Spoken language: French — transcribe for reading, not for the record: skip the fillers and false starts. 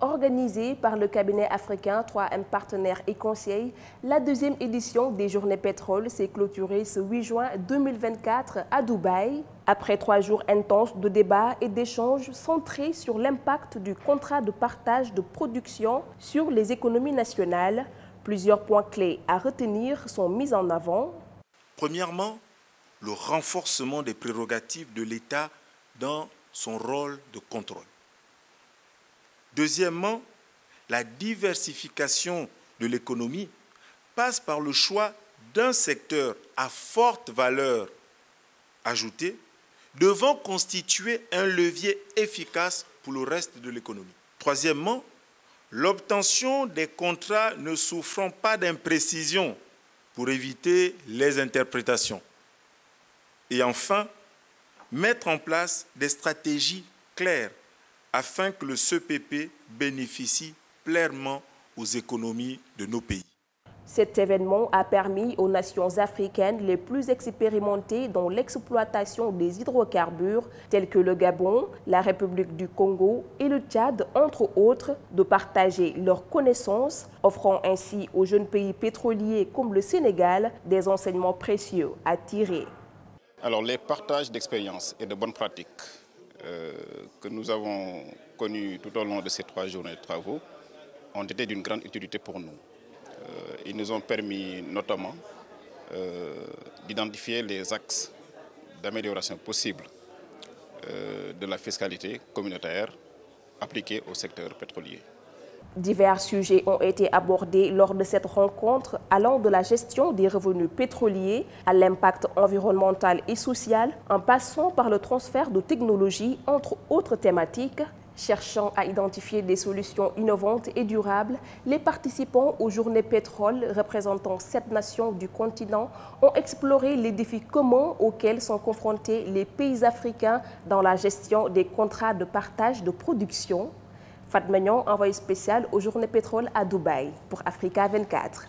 Organisée par le cabinet africain 3M Partenaires et Conseils, la deuxième édition des Journées Pétrole s'est clôturée ce 8 juin 2024 à Dubaï. Après 3 jours intenses de débats et d'échanges centrés sur l'impact du contrat de partage de production sur les économies nationales, plusieurs points clés à retenir sont mis en avant. Premièrement, le renforcement des prérogatives de l'État dans son rôle de contrôle. Deuxièmement, la diversification de l'économie passe par le choix d'un secteur à forte valeur ajoutée devant constituer un levier efficace pour le reste de l'économie. Troisièmement, l'obtention des contrats ne souffrant pas d'imprécisions pour éviter les interprétations. Et enfin, mettre en place des stratégies claires afin que le CPP bénéficie pleinement aux économies de nos pays. Cet événement a permis aux nations africaines les plus expérimentées dans l'exploitation des hydrocarbures, tels que le Gabon, la République du Congo et le Tchad, entre autres, de partager leurs connaissances, offrant ainsi aux jeunes pays pétroliers comme le Sénégal des enseignements précieux à tirer. Alors, les partages d'expériences et de bonnes pratiques que nous avons connus tout au long de ces 3 journées de travaux ont été d'une grande utilité pour nous. Ils nous ont permis notamment d'identifier les axes d'amélioration possibles de la fiscalité communautaire appliquée au secteur pétrolier. Divers sujets ont été abordés lors de cette rencontre, allant de la gestion des revenus pétroliers à l'impact environnemental et social, en passant par le transfert de technologies, entre autres thématiques. Cherchant à identifier des solutions innovantes et durables, les participants aux Journées Pétrole, représentant 7 nations du continent, ont exploré les défis communs auxquels sont confrontés les pays africains dans la gestion des contrats de partage de production. Fatma Niang, envoyé spécial aux Journées Pétrole à Dubaï pour Africa 24.